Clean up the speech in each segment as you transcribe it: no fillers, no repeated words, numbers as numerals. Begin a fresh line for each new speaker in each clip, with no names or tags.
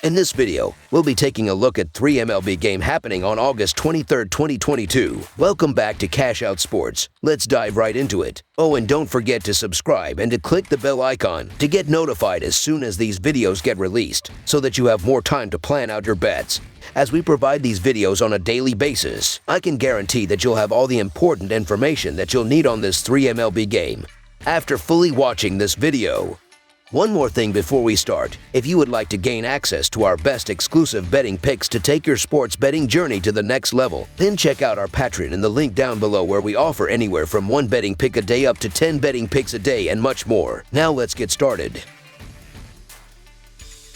In this video, we'll be taking a look at 3 MLB game happening on August 23, 2022. Welcome back to Cash Out Sports. Let's dive right into it. Oh, and don't forget to subscribe and to click the bell icon to get notified as soon as these videos get released, so that you have more time to plan out your bets. As we provide these videos on a daily basis, I can guarantee that you'll have all the important information that you'll need on this 3 MLB game after fully watching this video. One more thing before we start. If you would like to gain access to our best exclusive betting picks to take your sports betting journey to the next level, then check out our Patreon in the link down below, where we offer anywhere from 1 betting pick a day up to 10 betting picks a day and much more. Now let's get started.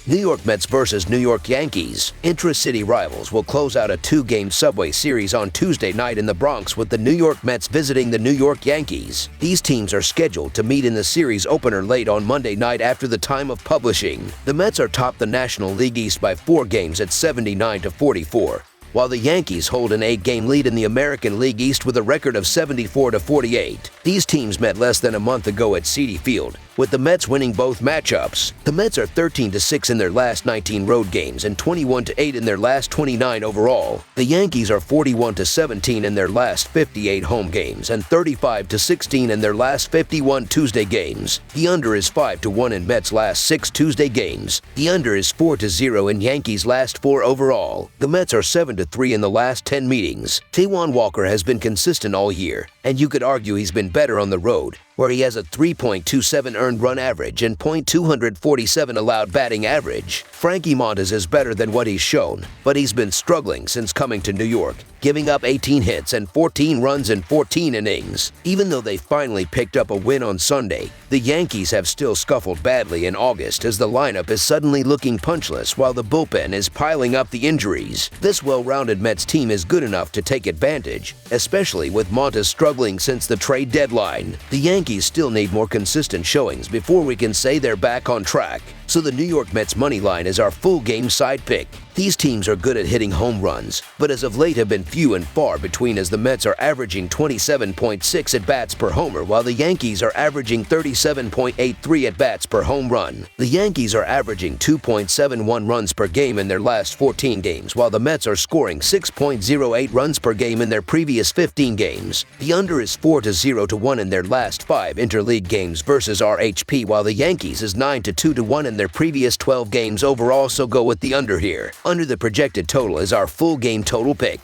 New York Mets versus New York Yankees. Intra-city rivals will close out a 2-game Subway Series on Tuesday night in the Bronx, with the New York Mets visiting the New York Yankees. These teams are scheduled to meet in the series opener late on Monday night after the time of publishing. The Mets are top the National League East by 4 games at 79-44. While the Yankees hold an 8-game lead in the American League East with a record of 74-48. These teams met less than a month ago at Citi Field, with the Mets winning both matchups. The Mets are 13-6 in their last 19 road games and 21-8 in their last 29 overall. The Yankees are 41-17 in their last 58 home games and 35-16 in their last 51 Tuesday games. The under is 5-1 in Mets' last 6 Tuesday games. The under is 4-0 in Yankees' last 4 overall. The Mets are 7-3 in the last 10 meetings. Taijuan Walker has been consistent all year, and you could argue he's been better on the road, where he has a 3.27 earned run average and .247 allowed batting average. Frankie Montas is better than what he's shown, but he's been struggling since coming to New York, giving up 18 hits and 14 runs in 14 innings. Even though they finally picked up a win on Sunday, the Yankees have still scuffled badly in August, as the lineup is suddenly looking punchless while the bullpen is piling up the injuries. This well-rounded Mets team is good enough to take advantage, especially with Montas struggling since the trade deadline. The Yankees still need more consistent showings before we can say they're back on track, so the New York Mets money line is our full game side pick. These teams are good at hitting home runs, but as of late have been few and far between, as the Mets are averaging 27.6 at-bats per homer, while the Yankees are averaging 37.83 at-bats per home run. The Yankees are averaging 2.71 runs per game in their last 14 games, while the Mets are scoring 6.08 runs per game in their previous 15 games. The under is 4-0-1 in their last 5 interleague games versus RHP, while the Yankees is 9-2-1 in their previous 12 games overall, so go with the under here. Under the projected total is our full game total pick.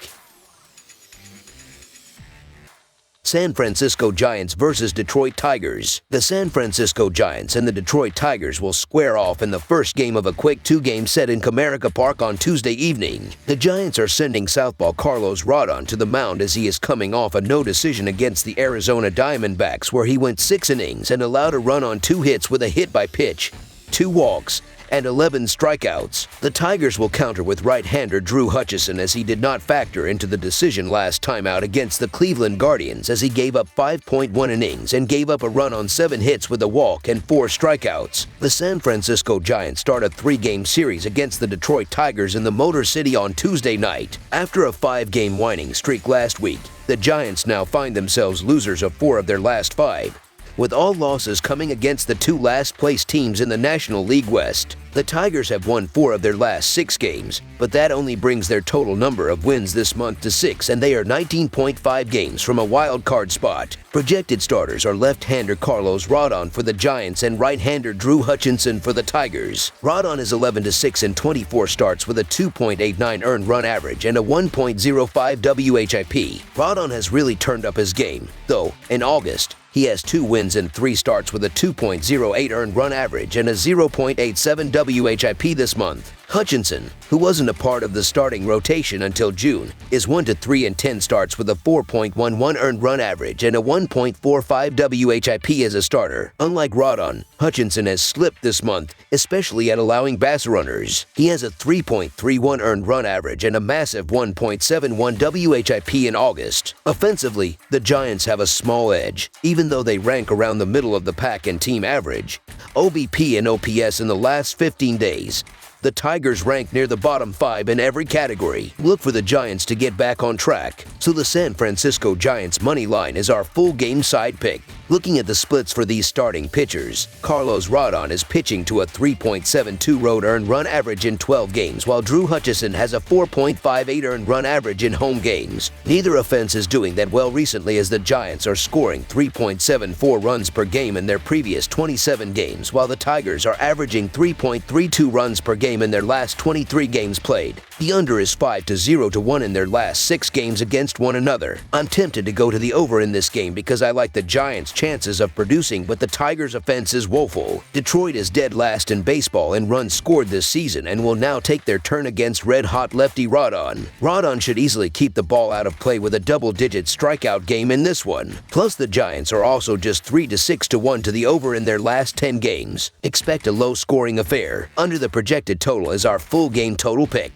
San Francisco Giants versus Detroit Tigers. The San Francisco Giants and the Detroit Tigers will square off in the first game of a quick 2-game set in Comerica Park on Tuesday evening. The Giants are sending southpaw Carlos Rodon to the mound, as he is coming off a no decision against the Arizona Diamondbacks, where he went 6 innings and allowed a run on 2 hits with a hit by pitch, 2 walks, and 11 strikeouts. The Tigers will counter with right-hander Drew Hutchison, as he did not factor into the decision last time out against the Cleveland Guardians, as he gave up 5.1 innings and gave up a run on 7 hits with a walk and 4 strikeouts. The San Francisco Giants start a 3-game series against the Detroit Tigers in the Motor City on Tuesday night. After a 5-game winning streak last week, the Giants now find themselves losers of 4 of their last 5, with all losses coming against the 2 last-place teams in the National League West. The Tigers have won 4 of their last 6 games, but that only brings their total number of wins this month to 6, and they are 19.5 games from a wild card spot. Projected starters are left-hander Carlos Rodon for the Giants and right-hander Drew Hutchison for the Tigers. Rodon is 11-6 in 24 starts with a 2.89 earned run average and a 1.05 WHIP. Rodon has really turned up his game, though, in August, he has 2 wins in 3 starts with a 2.08 earned run average and a 0.87 WHIP this month. Hutchinson, who wasn't a part of the starting rotation until June, is 1-3 in 10 starts with a 4.11 earned run average and a 1.45 WHIP as a starter. Unlike Rodon, Hutchinson has slipped this month, especially at allowing base runners. He has a 3.31 earned run average and a massive 1.71 WHIP in August. Offensively, the Giants have a small edge, even though they rank around the middle of the pack in team average, OBP and OPS in the last 15 days. The Tigers rank near the bottom 5 in every category. Look for the Giants to get back on track, so the San Francisco Giants money line is our full game side pick. Looking at the splits for these starting pitchers, Carlos Rodon is pitching to a 3.72 road earned run average in 12 games, while Drew Hutchison has a 4.58 earned run average in home games. Neither offense is doing that well recently, as the Giants are scoring 3.74 runs per game in their previous 27 games, while the Tigers are averaging 3.32 runs per game in their last 23 games played. The under is 5-0-1 in their last 6 games against one another. I'm tempted to go to the over in this game because I like the Giants' chances of producing, but the Tigers' offense is woeful. Detroit is dead last in baseball in runs scored this season and will now take their turn against red-hot lefty Rodon. Rodon should easily keep the ball out of play with a double-digit strikeout game in this one. Plus, the Giants are also just 3-6-1 to the over in their last 10 games. Expect a low-scoring affair. Under the projected total is our full game total pick.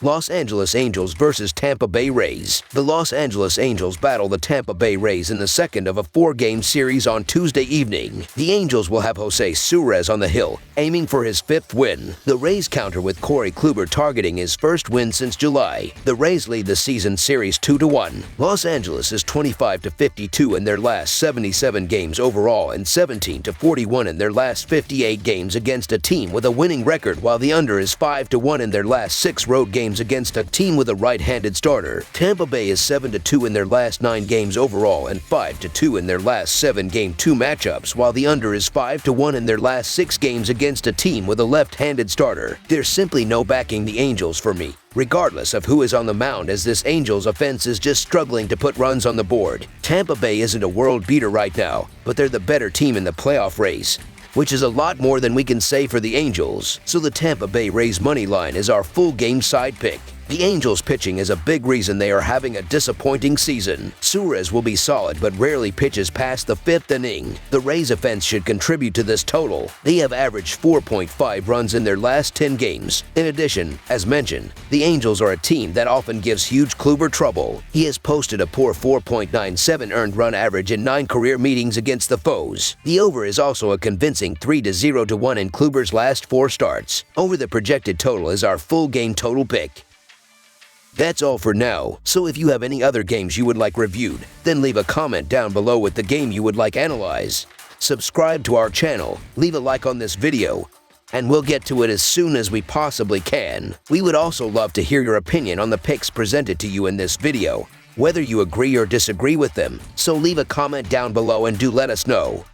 Los Angeles Angels versus Tampa Bay Rays. The Los Angeles Angels battle the Tampa Bay Rays in the second of a 4-game series on Tuesday evening. The Angels will have Jose Suarez on the hill, aiming for his 5th win. The Rays counter with Corey Kluber targeting his first win since July. The Rays lead the season series 2-1. Los Angeles is 25-52 in their last 77 games overall and 17-41 in their last 58 games against a team with a winning record, while the under is 5-1 in their last 6 road games against a team with a right-handed starter. Tampa Bay is 7-2 in their last 9 games overall and 5-2 in their last 7 Game 2 matchups, while the under is 5-1 in their last 6 games against a team with a left-handed starter. There's simply no backing the Angels for me, regardless of who is on the mound, as this Angels offense is just struggling to put runs on the board. Tampa Bay isn't a world beater right now, but they're the better team in the playoff race, which is a lot more than we can say for the Angels, so the Tampa Bay Rays money line is our full game side pick. The Angels' pitching is a big reason they are having a disappointing season. Suarez will be solid but rarely pitches past the 5th inning. The Rays' offense should contribute to this total. They have averaged 4.5 runs in their last 10 games. In addition, as mentioned, the Angels are a team that often gives huge Kluber trouble. He has posted a poor 4.97 earned run average in 9 career meetings against the foes. The over is also a convincing 3-0-1 in Kluber's last 4 starts. Over the projected total is our full game total pick. That's all for now, so if you have any other games you would like reviewed, then leave a comment down below with the game you would like analyzed. Subscribe to our channel, leave a like on this video, and we'll get to it as soon as we possibly can. We would also love to hear your opinion on the picks presented to you in this video, whether you agree or disagree with them, so leave a comment down below and do let us know.